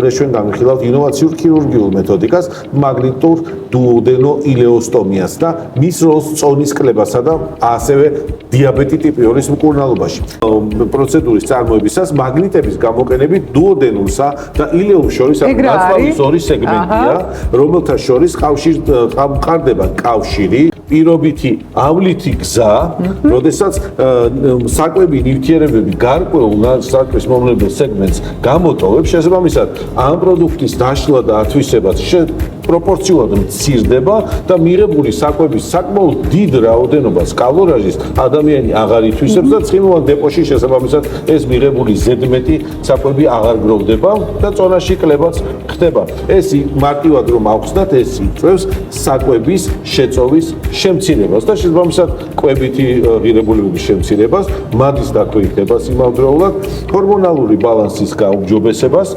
დღეს ჩვენ გამიხილავთ ინოვაციურ ქირურგიულ მეთოდიკას, მაგნიტურ დუოდენო ილეოსტომიას და მის როლს წონის კლებასა და ასევე დიაბეტი ტიპი 2-ის მკურნალობაში. პროცედურის წარმოებისას მაგნიტების გამოყენებით დუოდენურსა და ილეუმს შორის ნაწლავის ორი სეგმენტია, რომელთა შორის ყარდება კავშირი, პირობითი ავლითი გზა, როდესაც საკვები ნივთიერებები გარკვეულ საკვის მომლებელ სეგმენტს გამოტოვებს, შესაბამისად ამ პროდუქტის დაშლა და ათვისება პროპორციულად მცირდება და მიღებული საკვების საკმაოდ დიდ რაოდენობას კალორიაჟის ადამიანი აღარ ითვისებს და ცხიმოვან დეპოში შესაბამისად ეს მიღებული ზედმეტი საკვები აღარ გროვდება და წონაში კლებაც ხდება. ეს მარტივად რომ ავხსნათ, ეს იწვევს საკვების შეწოვის შემცირებას და შესაბამისად კვებითი ღირებულებების შემცირებას, მადის დაქვეითებას იმავდროულად, ჰორმონალური ბალანსის გაუმჯობესებას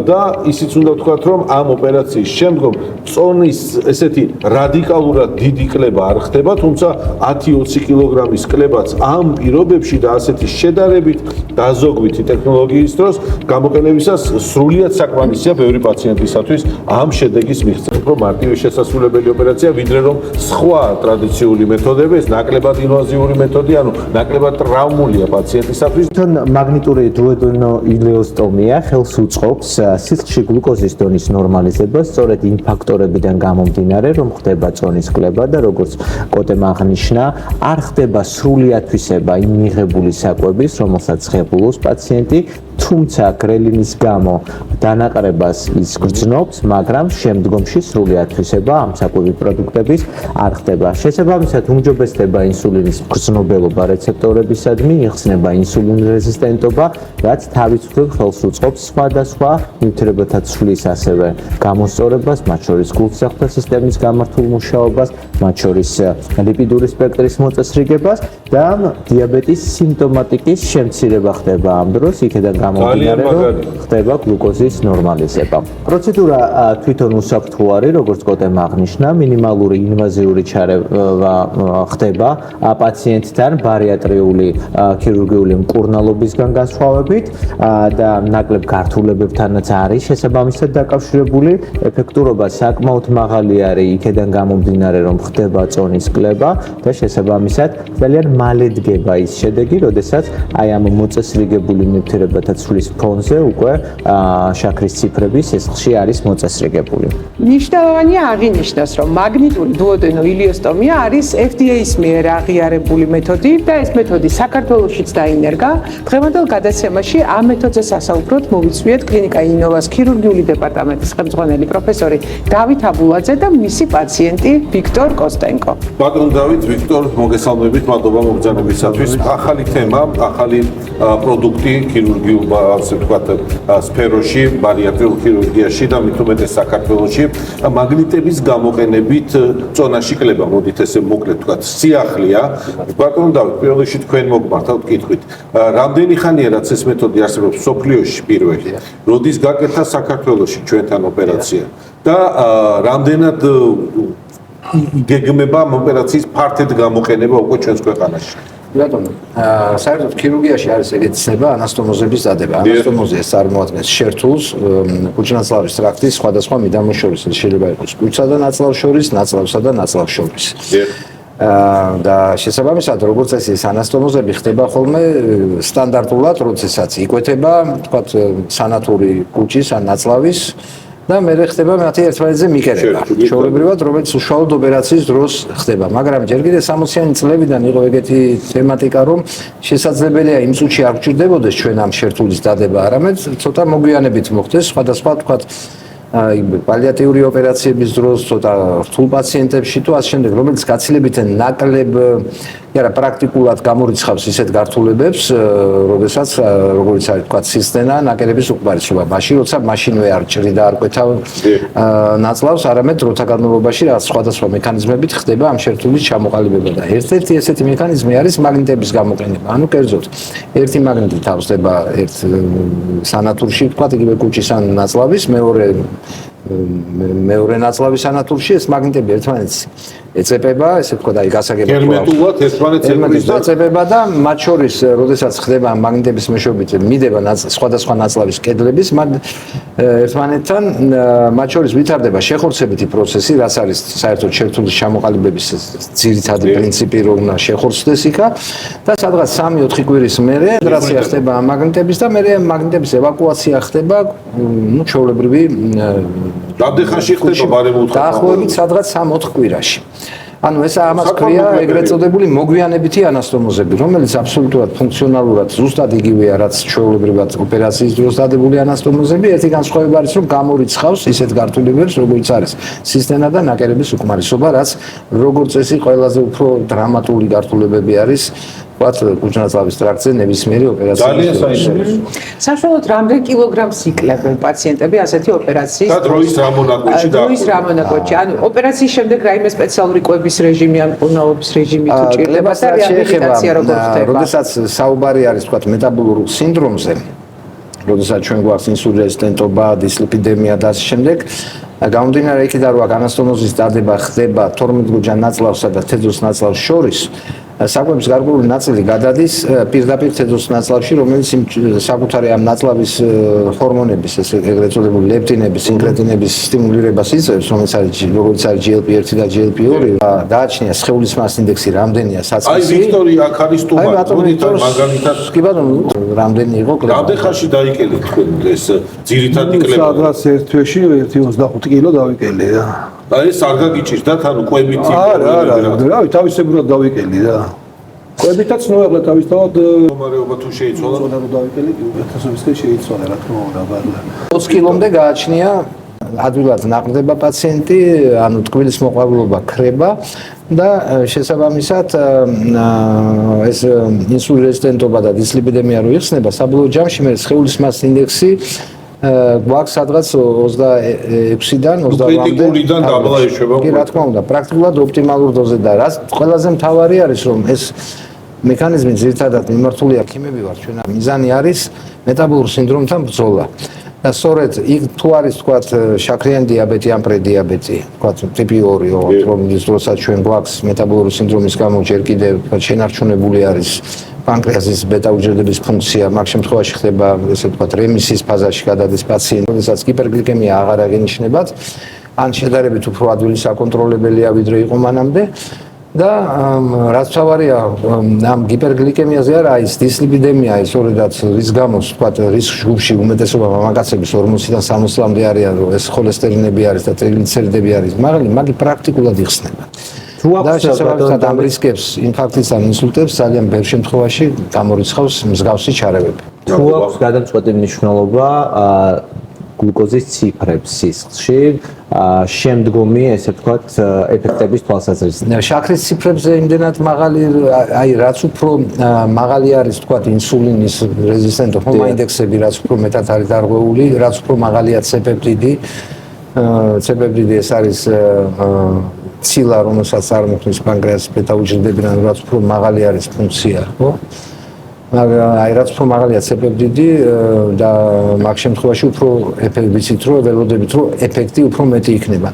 და ისიც უნდა ვთქვათ, რომ ამ ოპერაციის შემდგომ წონის ესეთი რადიკალურად დიდი კლება არ ხდება, თუმცა 10-20 კილოგრამის კლებაც ამ პირობებში და ასეთი შედარებით დაზოგვითი ტექნოლოგიის დროს გამოყენებისას სრულიად საკმარისია ბევრი პაციენტისათვის ამ შედეგის მიღწევა. უფრო მარტივი შესასრულებელი ოპერაცია, ვიდრე რომ სხვა ტრადიციული მეთოდები, ეს ნაკლებად ინვაზიური მეთოდი, ანუ ნაკლებად ტრავმულია პაციენტისათვის. მაგნიტური დუოდენო ილეოსტომია ხელს უწყობს სისხლში გლუკოზის დონის ნორმალიზებას, სწორედ იმ ფაქტორებიდან გამომდინარე, რომ ხდება წონის კლება და როგორც კოტემ აღნიშნა, არ ხდება სრული ათვისება იმ მიღებული საკვების, რომელსაც ღებულობს პაციენტი, თუმცა გრელინის გამო დანაყრებას ის გრძნობს, მაგრამ შემდგომში სრული ათვისება ამ საკვები პროდუქტების არ ხდება. შესაბამისად, უმჯობესდება ინსულინის გრძნობელობა რეცეპტორებისადმი, იხსნება ინსულინ რეზისტენტობა, რაც თავის მხრივ ხელს უწყობს სხვადასხვა ნივთიერებათა ცვლის ასევე გამოსწორებას, მათ შორის გულსახმთა სისტემის გამართულ მუშაობას, მათ შორის ლიპიდური სპექტრის მოწესრიგებას და დიაბეტის სიმპტომატიკის შემცირება ხდება ამ დროს, იქედან გამომდინარე, რომ ხდება გლუკოზის ნორმალიზება. პროცედურა თვითონ უსაფრთხო არის, როგორც კოტემ აღნიშნა, მინიმალური ინვაზიური ჩარევა ხდება პაციენტთან ბარიატრიული ქირურგიული მკურნალობისგან განსხვავებით და ნაკლებ გართულებებთანაც არის შესაბამისად დაკავშირებული. ეფექტურობა საკმაოდ მაღალი არის, იქედან გამომდინარე, რომ ხდება წონის კლება და შესაბამისად ძალიან მალე დგება ის შედეგი, როდესაც აი ამ მოწესრიგებული ნივთიერებათა ცვლის ფონზე უკვე შაქრის ციფრები სისხლში არის მოწესრიგებული. მნიშვნელოვანია აღინიშნოს, რომ მაგნიტური დუოდენო ილეოსტომია არის FDA-ის მიერ აღიარებული მეთოდი და ეს მეთოდი საქართველოშიც დაინერგა. დღევანდელ გადაცემაში ამ მეთოდზე სასაუბროდ მოვიცვიეთ კლინიკა ინოვას ქირურგიული დეპარტამენტის ხელმძღვანელი პროფესორი დავით აბულაძე და მისი პაციენტი ვიქტორ კოსტენკო. ბატონ დავით, ვიქტორ, მოგესალმებით, მადლობა მოგზაურობისათვის. ახალი თემა, ახალი პროდუქტი ქირურგიულ, ასე ვთქვათ, სფეროში, ბარიატრიულ ქირურგიაში და მით უმეტეს საქართველოში მაგნიტების გამოყენებით წონაში კლება, მოდით ესე მოკლედ ვთქვათ, სიახლეა. ბატონ დავით, პირველ რიგში თქვენ მოგმართავთ კითხვით. რამდენი ხანია რაც ეს მეთოდი არსებობს მსოფლიოში პირველი? როდის გაკეთა საქართველოში ჩვენთან ოპერაცია? და რამდენად გეგმება ამ ოპერაციის ფართედ გამოყენება უკვე ჩვენს ქვეყანაში? ბატონო, საერთოდ ქირურგიაში არის ეგეთი ცნება ანასტომოზების დადება. ანასტომოზია წარმოადგენს შერთულს კუჭნაწლავის ტრაქტის სხვადასხვა მიდამოს შორის. შეიძლება იყოს კუჭსა და ნაწლავს შორის, ნაწლავსა და ნაწლავს შორის. და შესაბამისად, როგორც წესი, ანასტომოზები ხდება ხოლმე სტანდარტულად, როდესაც იკვეთება, თქვათ, სანათური კუჭის ან ნაწლავის და მე ხდება მათი ერთმანეთზე მიკერება. ჩვეულებრივად, რომელიც უშუალოდ ოპერაციის დროს ხდება, მაგრამ ჯერ კიდევ 60-იანი წლებიდან იყო ეგეთი თემატიკა, რომ შესაძლებელია იმ წუთში არ გჭირდებოდეს ჩვენ ამ შერთულის დადება, არამედ ცოტა მოგვიანებით მოხდეს, სხვადასხვა თქვათ პალიატიური ოპერაციების დროს, ცოტა რთულ პაციენტებში თუ ასე შემდეგ, რომელიც გაცილებით ნაკლებ არა პრაქტიკულად გამორიცხავს ისეთ გართულებებს, როდესაც როგორც არის თქვა სისტენა ნაკერების უკმარისობა. მაშინ როცა მაშინვე არ ჭრიდა არ კვეთავ ნაწლავს, არამედ დროთა განმავლობაში რაღაც სხვადასხვა მექანიზმებით ხდება ამ შერთულის ჩამოყალიბება და ერთ-ერთი ესეთი მექანიზმი არის მაგნიტების გამოყენება. ანუ კერძოდ, ერთი მაგნიტი თავსდება ერთ სანათურში, თქვა იგივე კუჭის ან ნაწლავის, მეორე ნაწლავის სანათურში ეს მაგნიტები ერთმანეთს ეწებება, ესე ვთქვათ, აი გასაგებია. გერმეტულად ერთმანეთს ეკრის და ეწებება და მათ შორის, როდესაც ხდება მაგნიტების მეშვეობით მიდება სხვადასხვა ნაწლავის კედლების, ერთმანეთთან მათ შორის ვითარდება შეხორცებითი პროცესი, რაც არის საერთოდ შერთულის ჩამოყალიბების ძირითადი პრინციპი, რომ უნდა შეხორცდეს იქა და სადღაც 3-4 კვირის მერე ტრანზიცია ხდება მაგნიტების და მერე მაგნიტების ევაკუაცია ხდება, ну, ჩვეულებრივი რამდენ ხანში ხდება ბარემ უთხრა? დაახლოებით სადღაც 3-4 კვირაში. ანუ ეს ამას ქვია ეგრეთ წოდებული მოგვიანებითი ანასტომოზები, რომელიც აბსოლუტურად ფუნქციონალურად ზუსტად იგივეა, რაც ჩვეულებრივად ოპერაციის დროს დადებული ანასტომოზები. ერთი განსხვავება არის, რომ გამორიცხავს ისეთ გართულებებს, როგორც არის სისტემა და ნაკერების უკმარისობა, რაც როგორც წესი ყველაზე უფრო დრამატული გართულებები არის. კუჭნაწლავის ტრაქტზე ნებისმიერი ოპერაციის ძალიან საინტერესო. საშუალოდ რამდენ კილოგრამს იკლებენ პაციენტები ასეთი ოპერაციის და დროის რა მონაკვეთში და დროის რა მონაკვეთში? ანუ ოპერაციის შემდეგ რაიმე სპეციალური კვების რეჟიმი ან ყრუნაობის რეჟიმი თუ ჭირდება და რეაბილიტაცია როგორ ხდება? როდესაც საუბარი არის თქვათ მეტაბოლურ სინდრომზე, როდესაც ჩვენ გვაქვს ინსულინრეზისტენტობა, დისლიპიდემია და ასე შემდეგ, გამომდინარე იქიდან რომ ანასტომოზის დადება ხდება 12 ნაწლავსა და თედროს ნაწლავს შორის, საკვების გარკვეული ნაწილი გადადის პირდაპირ თედროს ნაწლავში, რომელიც საკუთარი ამ ნაწლავის ჰორმონების, ეგრეთ წოდებული ლეპტინების, ინკრეტინების სტიმულირებას იწვევს, რომელიც არის როგორც არის GLP-1 და GLP-2, დააჩნია სხეულის მას ინდექსი რამდენია საწყისი. აი ვიქტორია აქ არის სტუმარი, მაგალითად კი ბატონო, რამდენი იყო კლება? რამდენ ხანში დაიკელეთ თქვენ ეს ძირითადი კლება? სადღაც ერთ თვეში 1.25 კილო დავიკელე და აი ეს არ გაგიჭირდა ანუ კვებითი რავი თავისებურად დავიკელი და კვებითაც ნოეღლა თავისთავად მდგომარეობა თუ შეიცვალა რომ დავიკელი 1000-ისკენ შეიცვალა რა თქმა უნდა ბარლა 20 კილომდე გააჩნია ადვილად ნაყრდება პაციენტი, ანუ ტკბილის მოყვავილობა ქრება და შესაბამისად ეს ინსულინრეზისტენტობა და დისლიპიდემია რო იხსნება, საბოლოო ჯამში მე სხეულის მასის ინდექსი გვაქვს სადღაც 26-დან 28-მდე დაბლა ეშვება. კი, რა თქმა უნდა, პრაქტიკულად ოპტიმალურ დოზზე და რაც ყველაზე მთავარი არის, რომ ეს მექანიზმი ძირითადად მიმართულია ქიმები ვარ ჩვენ, მიზანი არის მეტაბოლურ სინდრომთან ბრძოლა. და სწორედ იქ თუ არის თქვათ შაქრიანი დიაბეტი ან პრედიაბეტი, თქვათ ტიპი 2, რომლის დროსაც ჩვენ გვაქვს მეტაბოლური სინდრომის გამო ჯერ კიდევ შენარჩუნებული არის პანკრეასის ბეტა-უჯრედების ფუნქცია, მაგ შემთხვევაში ხდება ესე ვთქვათ რემისის ფაზაში გადადის პაციენტი, როდესაც ჰიპერგლიკემია აღარ აღინიშნებათ, ან შედარებით უფრო ადვილი საკონტროლებელია ვიდრე იყო მანამდე. და რაც თავარია ამ ჰიპერგლიკემიაზე არა ის დისლიპიდემია ის სწორედაც რის გამოც ვთქვათ რისკ ჯგუფში უმეტესობა მამაკაცების 40-დან 60-მდე არიან რომ ეს ხოლესტერინები არის და ტრიგლიცერიდები არის მაგი პრაქტიკულად იხსნება თუ აქვს შესაბამისად ამ რისკებს ინფარქტის ან ინსულტებს ძალიან ბევრ შემთხვევაში გამორიცხავს მსგავსი ჩარევები თუ აქვს გადამწყვეტი მნიშვნელობა გლუკოზის ციფრებს სისხლში შემდგომი ესე ვთქვათ ეფექტების თვალსაზრისით. შაქრის ციფრებზე იმდენად მაღალი, აი რაც უფრო მაღალი არის ვთქვათ ინსულინის რეზისტენტო ჰომოინდექსები, რაც უფრო მეტად არის დარღვეული, რაც უფრო მაღალია C-პეპტიდი. C-პეპტიდი ეს არის ცილა, რომელსაც წარმოქმნის პანკრეასის ბეტა-უჯრედები, რაც უფრო მაღალი არის ფუნქცია, ხო? აი რაც უფრო მაღალია C-პეპტიდი და მაგ შემთხვევაში უფრო ვიცით რომ ველოდებით რომ ეფექტი უფრო მეტი იქნება.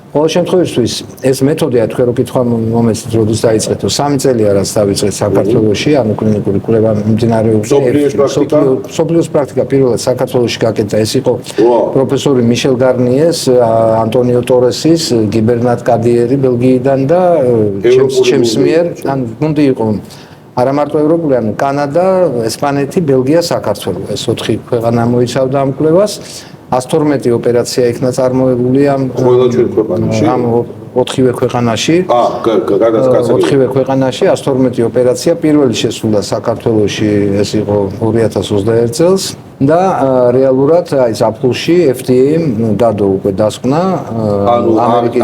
ყოველ შემთხვევაში ეს მეთოდი თქვენ რო კითხვა მომეც როდის დაიწყეთ 3 წელია რაც დავიწყეთ საქართველოში, ანუ კლინიკური კვლევა მიმდინარეობს. სოფლიოს პრაქტიკა პირველად საქართველოში გაკეთდა, ეს იყო პროფესორი მიშელ გარნიეს, ანტონიო ტორესის, გიბერნატ კადიერი ბელგიიდან და ჩემს მიერ, ან გუნდი იყო არა მარტო ევროპული, ანუ კანადა, ესპანეთი, ბელგია, საქართველო. ეს 4 ქვეყანა მოიცავდა ამ კვლევას. 112 ოპერაცია იქნა წარმოებული ამ ყველა ჩვენ ქვეყანაში. ამ 4-ვე ქვეყანაში. 4-ვე ქვეყანაში 112 ოპერაცია პირველი შესრულდა საქართველოში, ეს იყო 2021 წელს და რეალურად აი ზაფხულში FDA-მ დადო უკვე დასკვნა ამერიკის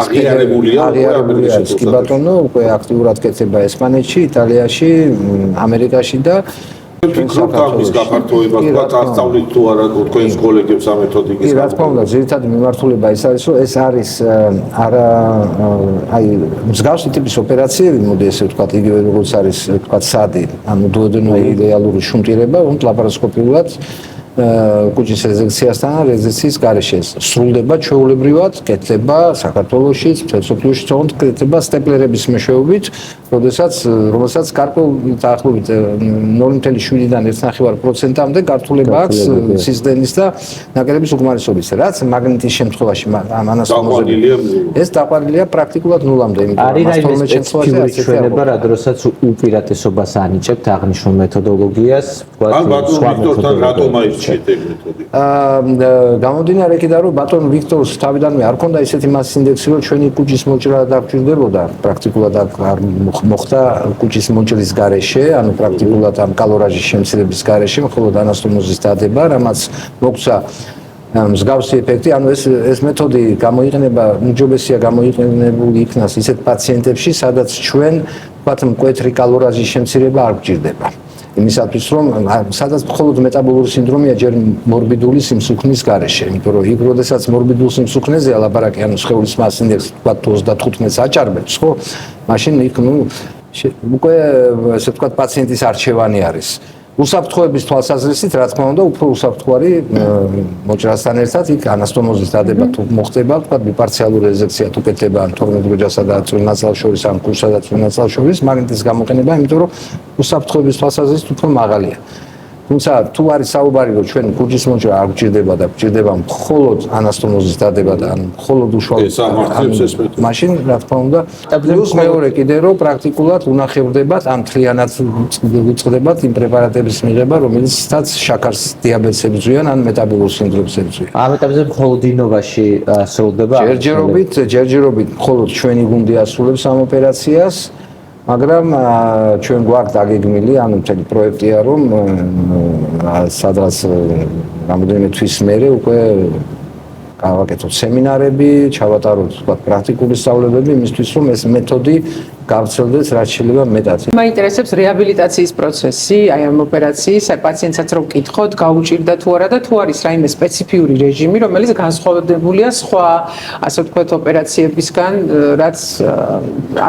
აღიარებულია კი ბატონო, უკვე აქტიურად კეთება ესპანეთში, იტალიაში, ამერიკაში და ფიქრობთ ამის გაფართოებას, გასწავლით თუ არა თქვენს კოლეგებს ამ მეთოდიკის? კი, რა თქმა უნდა, ძირითადი მიმართულება ის არის, რომ ეს არის არა აი მსგავსი ტიპის ოპერაციები, მოდი ესე ვთქვათ, იგივე როგორც არის ვთქვათ სადი, ანუ დუოდენოიდალური შუნტირება, ლაპარასკოპიულად კუჭის რეზექციასთან და რეზექციის გარეშე სრულდება ჩვეულებრივად, კეთდება საქართველოშიც, მსოფლიოშიც, თუმცა კეთდება სტეპლერების მეშვეობით, რომელსაც გარკვეულ დაახლოებით 0.7-დან 1.5%-მდე გართულება აქვს სიზდენის და ნაკერების უკმარისობის. რაც მაგნიტის შემთხვევაში ეს დაყვანილია პრაქტიკულად ნულამდე, იმიტომ რომ მას 12 სპეციფიკური ჩვენება, რა დროსაც უპირატესობას ანიჭებთ აღნიშნულ მეთოდოლოგიას, ვთქვათ, სხვა მეთოდთან რატომ აირჩიეთ ეგ მეთოდი? გამომდინარე იქიდან, რომ ბატონ ვიქტორს თავიდანვე არ ქონდა ისეთი მასის ინდექსი, რომ ჩვენი კუჭის მოჭრა დაგჭირდებოდა, პრაქტიკულად არ მოხდა კუჭის მოჭრის გარეშე, ანუ პრაქტიკულად ამ კალორაჟის შემცირების გარეშე, მხოლოდ ანასტომოზის დადება, რამაც მოგცა მსგავსი ეფექტი, ანუ ეს მეთოდი გამოიყენება, უმჯობესია გამოიყენებული იქნას ისეთ პაციენტებში, სადაც ჩვენ ვთქვათ, მკვეთრი კალორაჟის შემცირება არ გვჭირდება. იმისათვის, რომ სადაც მხოლოდ მეტაბოლური სინდრომია ჯერ მორბიდული სიმსუქნის გარეშე, იმიტომ რომ იქ როდესაც მორბიდულ სიმსუქნეზეა ლაბარაკი, ანუ სხეულის მასის ინდექსი ვთქვათ 35-ს აჭარბებს, ხო? მაშინ იქ უკვე ესე ვთქვათ პაციენტის არჩევანი არის. უსაფრთხოების თვალსაზრისით, რა თქმა უნდა, უფრო უსაფრთხოარი მოჭრასთან ერთად იქ ანასტომოზის დადება თუ მოხდება, ვთქვათ, ბიპარციალური რეზექცია თუ კეთდება 12 გოჯასა და წვრილნაცვალს შორის, ან კურსსა და წვრილნაცვალს შორის, მაგნიტის გამოყენება, იმიტომ რომ უსაფრთხოების თვალსაზრისით უფრო მაღალია. თუმცა თუ არის საუბარი, რომ ჩვენ კუჭის მოჭრა არ გვჭირდება და გვჭირდება მხოლოდ ანასტომოზის დადება და მხოლოდ უშუალოდ მაშინ, რა თქმა უნდა, პლუს მეორე კიდე რომ პრაქტიკულად უნახევრდებათ ამ მთლიანად უწყდებათ იმ პრეპარატების მიღება, რომელიცაც შაქარს დიაბეტს ებრძვიან ან მეტაბოლურ სინდრომს ებრძვიან. ამ ეტაპზე მხოლოდ დინობაში სრულდება. ჯერჯერობით მხოლოდ ჩვენი გუნდი ასრულებს ამ ოპერაციას. მაგრამ ჩვენ გვაქვს დაგეგმილი, ანუ მთელი პროექტია, რომ სადღაც რამოდენიმე თვის მერე უკვე გავაკეთოთ სემინარები, ჩავატაროთ თქვა პრაქტიკული სწავლებები იმისთვის, რომ ეს მეთოდი გავრცელდეს რაც შეიძლება მეტად. მაინტერესებს რეაბილიტაციის პროცესი, აი ამ ოპერაციის, აი პაციენტსაც რო ვკითხოთ, გაუჭირდა თუ არა და თუ არის რაიმე სპეციფიური რეჟიმი, რომელიც განსხვავებულია სხვა, ასე ვთქვათ, ოპერაციებისგან, რაც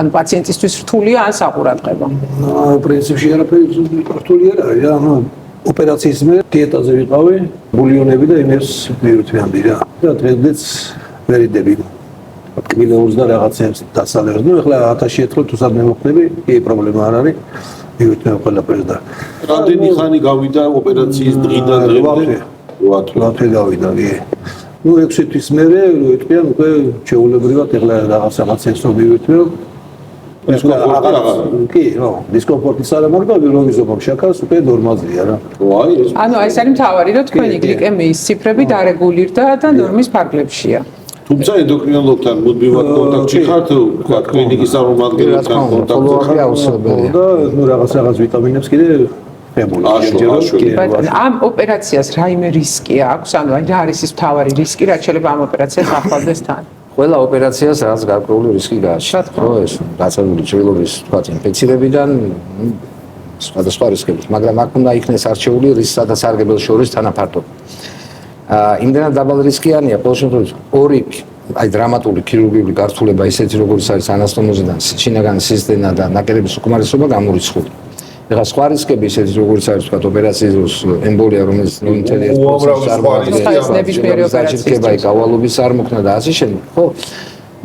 ან პაციენტისთვის რთულია, ან საყურადღება. პრინციპში არაფერი რთული არ არის, ანუ ოპერაციის მე დიეტაზე ვიყავი, ბულიონები და იმერს მივირთვიანდი რა. და დღეს ვერიდები. კბილეულს და რაღაცებს დასალევს. ნუ ეხლა 1000 ერთხელ თუ სადმე მოხდები, კი პრობლემა არ არის. მივირთვიან ყველაფერს და რამდენი ხანი გავიდა ოპერაციის დღიდან დღემდე? 8 თვე გავიდა, კი. ნუ 6 თვის მერე ვიტყვიან უკვე ჩეულებრივად ეხლა რაღაც რო მივირთვიან. კი, რა, დისკომფორტის არ მაქვს და ვირონიზობამ შაქარს უკვე ნორმალზეა რა. ანუ ეს არის მთავარი, რომ თქვენი გლიკემიის ციფრები დარეგულირდა და ნორმის ფარგლებშია. თუმცა ენდოკრინოლოგთან მუდმივად კონტაქტში ხართ, ვთქვათ, კლინიკის წარმომადგენლებთან კონტაქტში აუცილებელია. და ნუ რაღაც ვიტამინებს კიდე ამ ოპერაციას რაიმე რისკი აქვს? ანუ რა არის ის მთავარი რისკი, რაც შეიძლება ამ ოპერაციას ახვალდეს თან? ყველა ოპერაციას რაღაც გარკვეული რისკი გააჩნია. ხო, ეს გაწეული ჭრილობის, თქვათ, ინფექციებიდან სხვადასხვა რისკებით, მაგრამ აქ უნდა იქნეს არჩეული რისკსა და სარგებელს შორის თანაფარდობა. იმდენად დაბალ რისკიანია, ყოველ შემთხვევაში ორი აი დრამატული ქირურგიული გართულება, ისეთი როგორც არის ანასტომოზიდან, შინაგანი სისტემა და ნაკერების უკმარისობა გამორიცხული. ეხლა სხვა რისკები, ისეთი როგორც არის თქვათ ოპერაციის ემბოლია, რომელიც 0.1%-ს წარმოადგენს, ნებისმიერი ოპერაციის გავალობის არმოქმედება და ასე შემდეგ. ხო,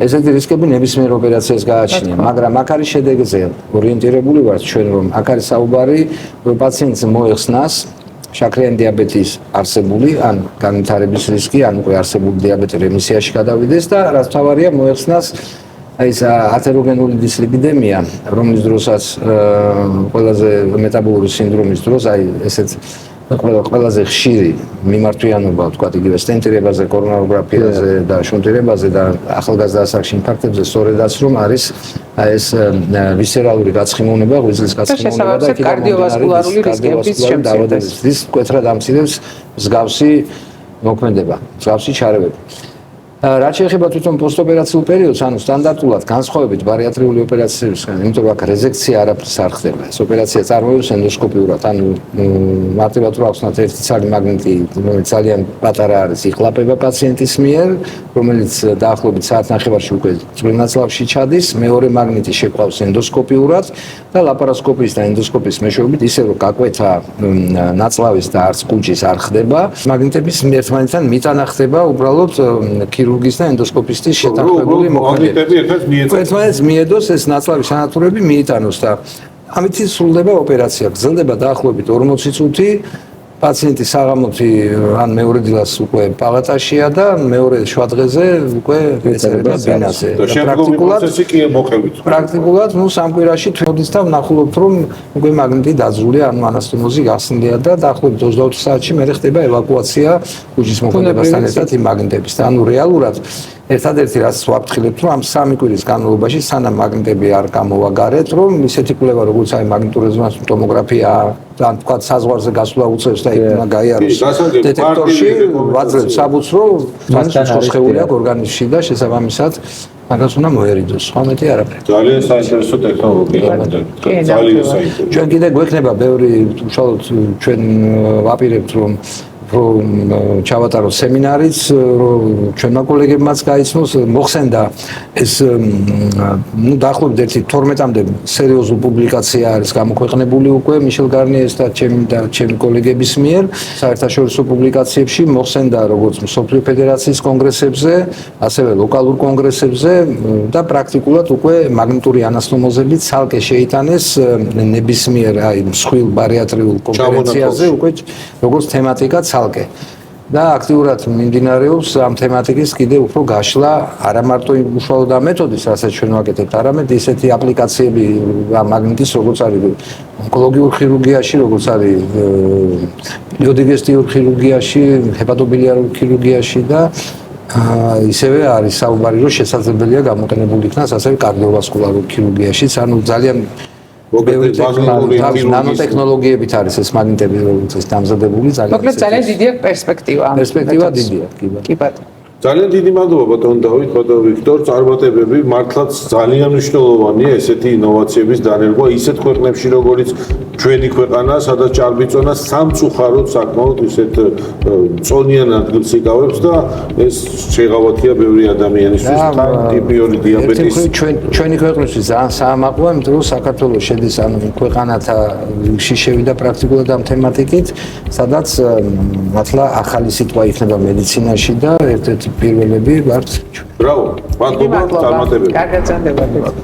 ესეთი რისკები ნებისმიერ ოპერაციას გააჩნია, მაგრამ აქ არის შედეგზე ორიენტირებული ვართ ჩვენ, რომ აქ არის საუბარი, რომ პაციენტს მოეხსნას შაქრიანი დიაბეტის არსებული ან განვითარების რისკი, ან უკვე არსებული დიაბეტი რემისიაში გადავიდეს და რაც მთავარია მოეხსნას აი ეს ათეროგენული დისლიპიდემია, რომლის დროსაც ყველაზე მეტაბოლური სინდრომის დროს აი ესეც ყველაზე ხშირი მიმართვიანობა, ვთქვათ, იგივე სტენტირებაზე, კორონაროგრაფიაზე და შუნტირებაზე და ახალგაზრდა ასაკში ინფარქტებზე სწორედაც რომ არის ეს ვისერალური გაცხიმოვნება, ღვიძლის გაცხიმოვნება და კარდიოვასკულარული რისკების შემცირებას, მკვეთრად ამცირებს მსგავსი მოქმედება, მსგავსი ჩარევები. რაც შეეხება თვითონ პოსტოპერაციულ პერიოდს, ანუ სტანდარტულად განსხვავებით ბარიატრიული ოპერაციებისგან, იმიტომ რომ აქ რეზექცია არაფერს არ ხდება. ეს ოპერაცია წარმოებს ენდოსკოპიურად, ანუ მარტივად რო ახსნათ ერთი ცალი მაგნიტი, რომელიც ძალიან პატარა არის, იხლაპება პაციენტის მიერ, რომელიც დაახლოებით საათნახევარში უკვე წვრილნაცლავში ჩადის, მეორე მაგნიტი შეყვავს ენდოსკოპიურად და ლაპარასკოპიის და ენდოსკოპიის მეშვეობით ისე რომ გაკვეთა ნაცლავის და არც კუჭის არ ხდება, მაგნიტების ერთმანეთთან მიტანა ხდება უბრალოდ ქირურგის და ენდოსკოპისტის შეთანხმებული მოქმედება. ერთმანეთს მიედოს ეს ნაცლავის ანათურები მიიტანოს და ამით სრულდება ოპერაცია. გრძელდება დაახლოებით 40 წუთი. პაციენტი საღამოთი ან მეორე დილას უკვე პალატაშია და მეორე შვადღეზე უკვე ეწერება ბინაზე. პრაქტიკულად ნუ სამ კვირაში თვეოდის და ვნახულობთ რომ უკვე მაგნიტი დაძრულია, ანუ ანასტომოზი გახსნილია და დაახლოებით 24 საათში მერე ხდება ევაკუაცია კუჭის მოქმედებასთან ერთად იმ მაგნიტების. ანუ რეალურად ერთადერთი რაც ვაფრთხილებთ რომ ამ სამი კვირის განმავლობაში სანამ მაგნიტები არ გამოვაგარეთ, რომ ისეთი კვლევა როგორც აი მაგნიტური რეზონანსული ტომოგრაფია ან თქვა საზღვარზე გასვლა უწევს და იქ უნდა გაიაროს დეტექტორში ვაძლევთ საბუთს რომ მასთან შეხვეულია ორგანიზმში და შესაბამისად მაგას უნდა მოერიდოს. სხვა მეტი არაფერი. ძალიან საინტერესო ტექნოლოგია. ძალიან საინტერესო. ჩვენ კიდე გვექნება ბევრი უშუალოდ ჩვენ ვაპირებთ რომ ჩავატაროთ სემინარიც, რომ ჩვენმა კოლეგებმაც გაიცნოს, მოხსენდა ეს ნუ დაახლოებით 12-მდე სერიოზული პუბლიკაცია არის გამოქვეყნებული უკვე მიშელ გარნიეს და ჩემი კოლეგების მიერ საერთაშორისო პუბლიკაციებში, მოხსენდა როგორც მსოფლიო ფედერაციის კონგრესებზე, ასევე ლოკალურ კონგრესებზე და პრაქტიკულად უკვე მაგნიტური ანასტომოზები ცალკე შეიტანეს ნებისმიერ აი მსხვილ ბარიატრიულ კონფერენციაზე უკვე როგორც თემატიკა და აქტიურად მიმდინარეობს ამ თემატიკის კიდე უფრო გაშლა არა მარტო უშუალოდ ამ მეთოდის, რასაც ჩვენ ვაკეთებთ, არამედ ისეთი აპლიკაციები ამ მაგნიტის, როგორც არის ონკოლოგიურ ხირურგიაში, როგორც არის ბიოდინგესტიურ ხირურგიაში, ჰეპატობილიარულ ხირურგიაში და ისევე არის საუბარი, რომ შესაძლებელია გამოყენებული იქნას ასევე კარდიოვასკულარულ ხირურგიაშიც, ანუ ძალიან ნანოტექნოლოგიებით არის ეს მაგნიტები, როგორც დამზადებული, ძალიან დიდი პერსპექტივა. პერსპექტივა დიდია, კი ბატონო. ძალიან დიდი მადლობა ბატონ დავით, ბატონ ვიქტორ, წარმატებები, მართლაც ძალიან მნიშვნელოვანია ესეთი ინოვაციების დანერგვა ისეთ ქვეყნებში, როგორც ჩვენი ქვეყანა, სადაც ჭარბიწონა სამწუხაროდ საკმაოდ ისეთ წონიან ადგილს იკავებს და ეს შეღავათია ბევრი ადამიანისთვის, ტიპი 2 დიაბეტის. ჩვენი ქვეყნისთვის ძალიან საამაყოა, იმიტომ რომ საქართველოს შედის ანუ ქვეყანათა რიგში შევიდა პრაქტიკულად ამ თემატიკით, სადაც მართლა ახალი სიტყვა იქნება მედიცინაში და ერთ-ერთი პირველები ვართ. ბრავო, მადლობა, წარმატებები. კარგად წამდებოდეთ.